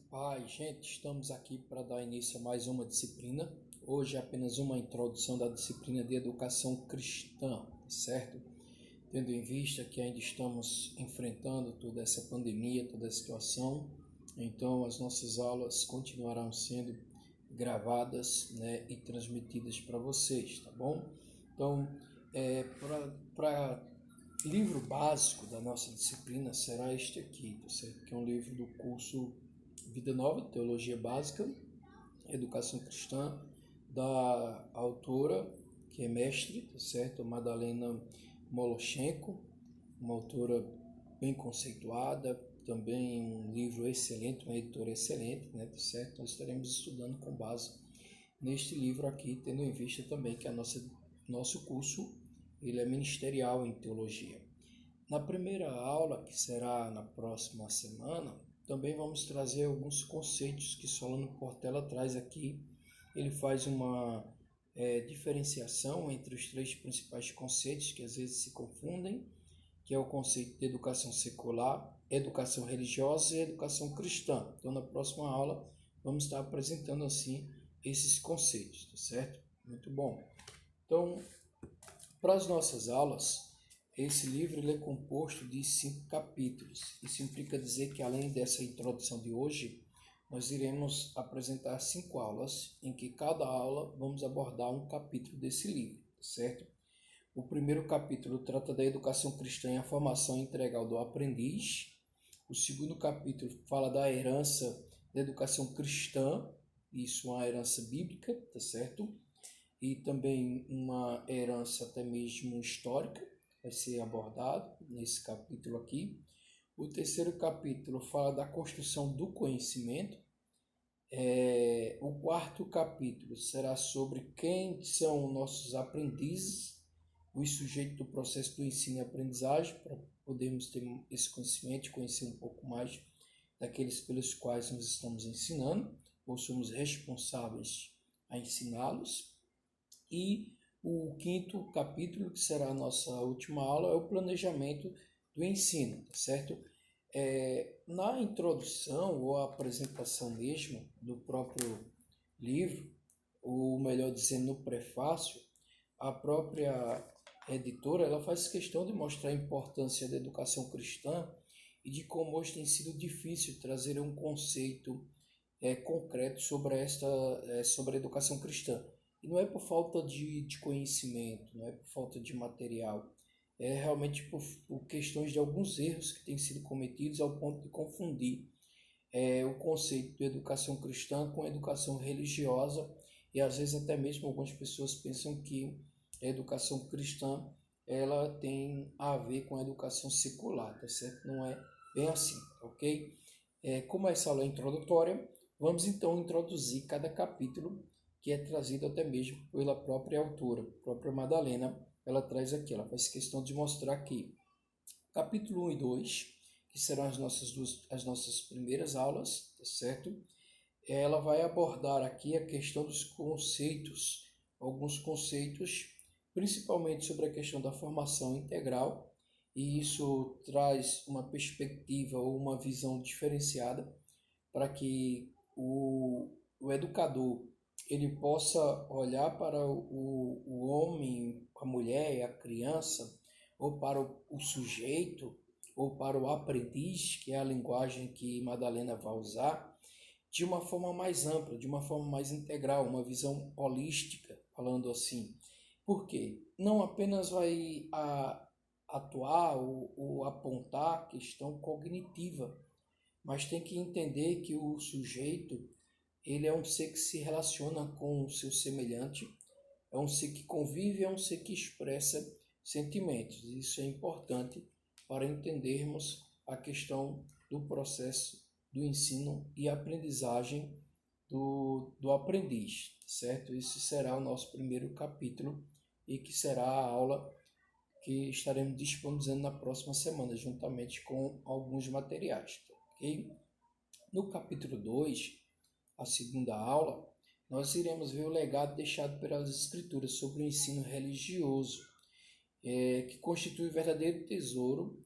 Paz, gente, estamos aqui para dar início a mais uma disciplina. Hoje é apenas uma introdução da disciplina de educação cristã, certo? Tendo em vista que ainda estamos enfrentando toda essa pandemia, toda a situação, então as nossas aulas continuarão sendo gravadas, né, e transmitidas para vocês, tá bom? Então, para livro básico da nossa disciplina será este aqui, tá certo? Que é um livro do curso Vida Nova, Teologia Básica, Educação Cristã, da autora, que é mestre, tá certo? Madalena Moloshenko, uma autora bem conceituada, também um livro excelente, uma editora excelente, né, tá certo? Nós estaremos estudando com base neste livro aqui, tendo em vista também que nosso curso ele é ministerial em teologia. Na primeira aula, que será na próxima semana, também vamos trazer alguns conceitos que Solano Portela traz aqui. Ele faz uma diferenciação entre os três principais conceitos que às vezes se confundem, que é o conceito de educação secular, educação religiosa e educação cristã. Então, na próxima aula, vamos estar apresentando assim esses conceitos, tá certo? Muito bom. Então, para as nossas aulas, esse livro ele é composto de 5 capítulos. Isso implica dizer que, além dessa introdução de hoje, nós iremos apresentar 5 aulas, em que cada aula vamos abordar um capítulo desse livro, certo? O primeiro capítulo trata da educação cristã e a formação integral do aprendiz. O segundo capítulo fala da herança da educação cristã, isso é uma herança bíblica, tá certo? E também uma herança até mesmo histórica, vai ser abordado nesse capítulo aqui. O terceiro capítulo fala da construção do conhecimento. O quarto capítulo será sobre quem são nossos aprendizes, os sujeitos do processo do ensino e aprendizagem, para podermos ter esse conhecimento e conhecer um pouco mais daqueles pelos quais nós estamos ensinando, ou somos responsáveis a ensiná-los. E o quinto capítulo, que será a nossa última aula, é o planejamento do ensino, certo? Na introdução ou apresentação mesmo do próprio livro, ou melhor dizendo, no prefácio, a própria editora ela faz questão de mostrar a importância da educação cristã e de como hoje tem sido difícil trazer um conceito concreto sobre a educação cristã. E não é por falta de conhecimento, não é por falta de material, é realmente por questões de alguns erros que têm sido cometidos ao ponto de confundir o conceito de educação cristã com educação religiosa, e às vezes até mesmo algumas pessoas pensam que a educação cristã ela tem a ver com a educação secular, tá certo? Não é bem assim, ok? Como essa aula é introdutória, vamos então introduzir cada capítulo que é trazido até mesmo pela própria autora, a própria Madalena. Ela traz aqui, ela faz questão de mostrar que capítulo 1 e 2, que serão as nossas primeiras aulas, tá certo? Ela vai abordar aqui a questão dos conceitos, alguns conceitos, principalmente sobre a questão da formação integral, e isso traz uma perspectiva ou uma visão diferenciada para que o educador ele possa olhar para o homem, a mulher, a criança, ou para o sujeito, ou para o aprendiz, que é a linguagem que Madalena vai usar, de uma forma mais ampla, de uma forma mais integral, uma visão holística, falando assim. Por quê? Não apenas vai atuar ou apontar a questão cognitiva, mas tem que entender que o sujeito ele é um ser que se relaciona com o seu semelhante, é um ser que convive, é um ser que expressa sentimentos. Isso é importante para entendermos a questão do processo do ensino e aprendizagem do aprendiz, certo? Isso será o nosso primeiro capítulo e que será a aula que estaremos disponibilizando na próxima semana, juntamente com alguns materiais, ok? No capítulo 2, a segunda aula, nós iremos ver o legado deixado pelas Escrituras sobre o ensino religioso, que constitui um verdadeiro tesouro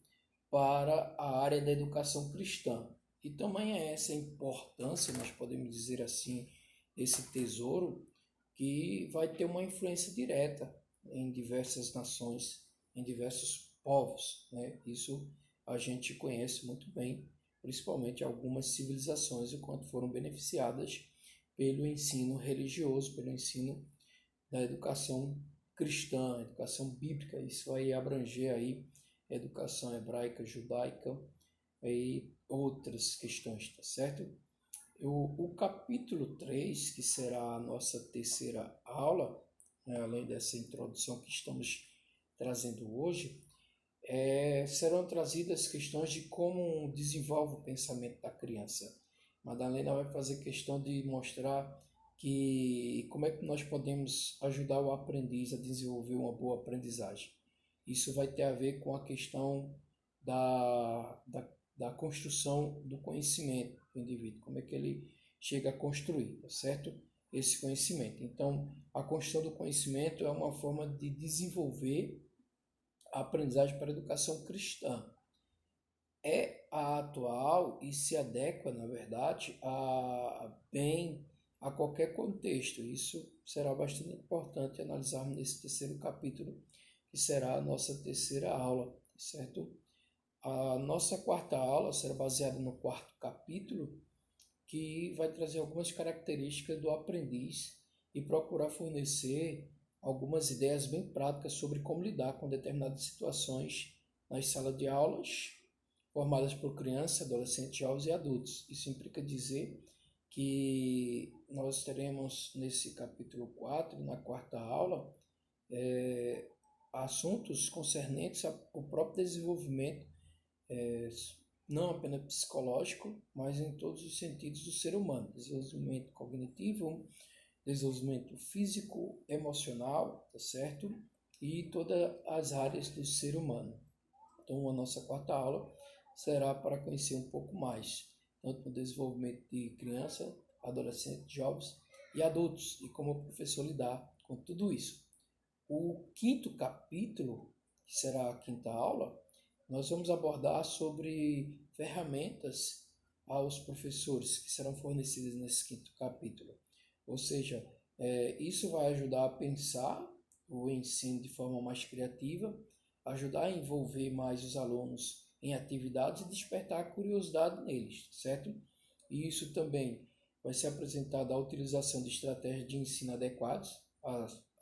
para a área da educação cristã. E também é essa importância, nós podemos dizer assim, desse tesouro, que vai ter uma influência direta em diversas nações, em diversos povos, né? Isso a gente conhece muito bem, principalmente algumas civilizações, enquanto foram beneficiadas pelo ensino religioso, pelo ensino da educação cristã, educação bíblica. Isso vai abranger aí educação hebraica, judaica e outras questões, tá certo? O capítulo 3, que será a nossa terceira aula, né, além dessa introdução que estamos trazendo hoje, serão trazidas questões de como desenvolve o pensamento da criança. Madalena vai fazer questão de mostrar que como é que nós podemos ajudar o aprendiz a desenvolver uma boa aprendizagem. Isso vai ter a ver com a questão da construção do conhecimento do indivíduo, como é que ele chega a construir, tá certo? Esse conhecimento. Então, a construção do conhecimento é uma forma de desenvolver a aprendizagem para a educação cristã. É a atual e se adequa, na verdade, a qualquer contexto. Isso será bastante importante analisarmos nesse terceiro capítulo, que será a nossa terceira aula, certo? A nossa quarta aula será baseada no quarto capítulo, que vai trazer algumas características do aprendiz e procurar fornecer algumas ideias bem práticas sobre como lidar com determinadas situações nas salas de aulas, formadas por crianças, adolescentes, jovens e adultos. Isso implica dizer que nós teremos nesse capítulo 4, na quarta aula, assuntos concernentes ao próprio desenvolvimento, não apenas psicológico, mas em todos os sentidos do ser humano. Desenvolvimento cognitivo, desenvolvimento físico, emocional, tá certo? E todas as áreas do ser humano. Então, a nossa quarta aula será para conhecer um pouco mais, tanto no desenvolvimento de criança, adolescentes, jovens e adultos, e como o professor lidar com tudo isso. O quinto capítulo, que será a quinta aula, nós vamos abordar sobre ferramentas aos professores que serão fornecidas nesse quinto capítulo. Ou seja, isso vai ajudar a pensar o ensino de forma mais criativa, ajudar a envolver mais os alunos em atividades e despertar a curiosidade neles, certo? E isso também vai ser apresentado a utilização de estratégias de ensino adequadas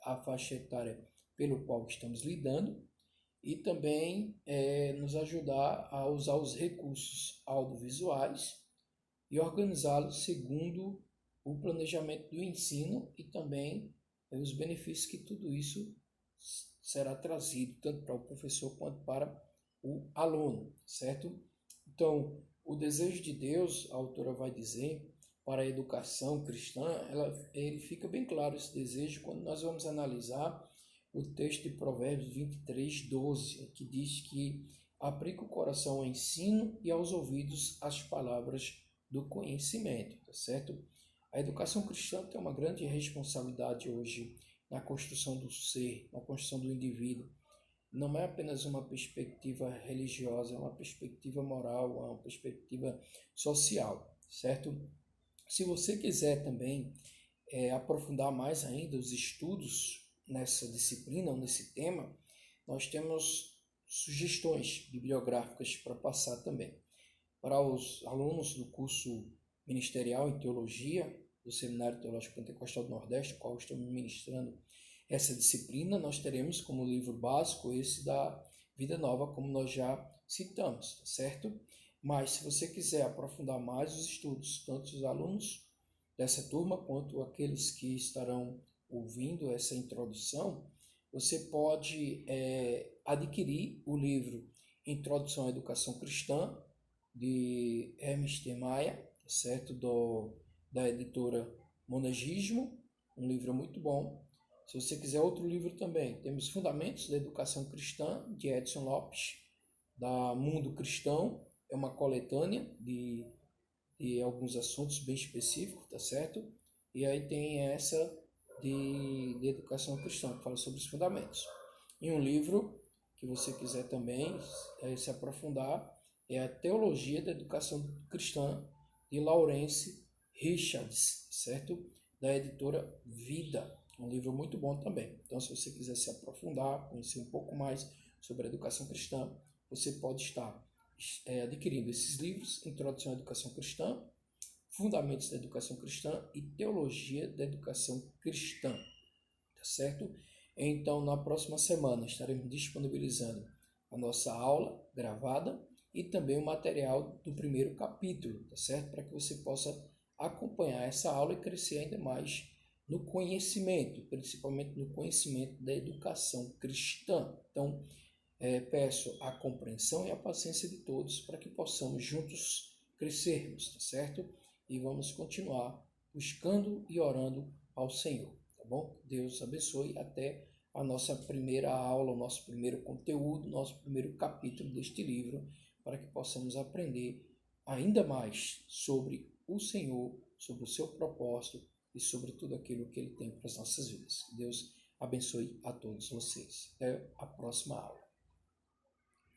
à faixa etária pelo qual estamos lidando, e também nos ajudar a usar os recursos audiovisuais e organizá-los segundo o planejamento do ensino e também os benefícios que tudo isso será trazido tanto para o professor quanto para o aluno, certo? Então, o desejo de Deus, a autora vai dizer, para a educação cristã, ele fica bem claro esse desejo quando nós vamos analisar o texto de Provérbios 23, 12, que diz que aplica o coração ao ensino e aos ouvidos as palavras do conhecimento, tá certo? A educação cristã tem uma grande responsabilidade hoje na construção do ser, na construção do indivíduo. Não é apenas uma perspectiva religiosa, é uma perspectiva moral, é uma perspectiva social, certo? Se você quiser também aprofundar mais ainda os estudos nessa disciplina ou nesse tema, nós temos sugestões bibliográficas para passar também. Para os alunos do curso ministerial em teologia, do Seminário Teológico Pentecostal do Nordeste, qual estamos ministrando essa disciplina, nós teremos como livro básico esse da Vida Nova, como nós já citamos, tá certo? Mas se você quiser aprofundar mais os estudos, tanto os alunos dessa turma quanto aqueles que estarão ouvindo essa introdução, você pode adquirir o livro Introdução à Educação Cristã, de Hermes T. Maia, certo? Da editora Monegismo, um livro muito bom. Se você quiser outro livro também, temos Fundamentos da Educação Cristã, de Edson Lopes, da Mundo Cristão, é uma coletânea de alguns assuntos bem específicos, tá certo? E aí tem essa de educação cristã, que fala sobre os fundamentos. E um livro que você quiser também se aprofundar é a Teologia da Educação Cristã de Lawrence Richards, certo? Da editora Vida. Um livro muito bom também. Então, se você quiser se aprofundar, conhecer um pouco mais sobre a educação cristã, você pode estar adquirindo esses livros: Introdução à Educação Cristã, Fundamentos da Educação Cristã e Teologia da Educação Cristã, tá certo? Então, na próxima semana estaremos disponibilizando a nossa aula gravada e também o material do primeiro capítulo, tá certo? Para que você possa acompanhar essa aula e crescer ainda mais no conhecimento, principalmente no conhecimento da educação cristã. Então, peço a compreensão e a paciência de todos para que possamos juntos crescermos, tá certo? E vamos continuar buscando e orando ao Senhor, tá bom? Deus abençoe. Até a nossa primeira aula, o nosso primeiro conteúdo, nosso primeiro capítulo deste livro, para que possamos aprender ainda mais sobre o Senhor, sobre o seu propósito e sobre tudo aquilo que Ele tem para as nossas vidas. Deus abençoe a todos vocês. Até a próxima aula.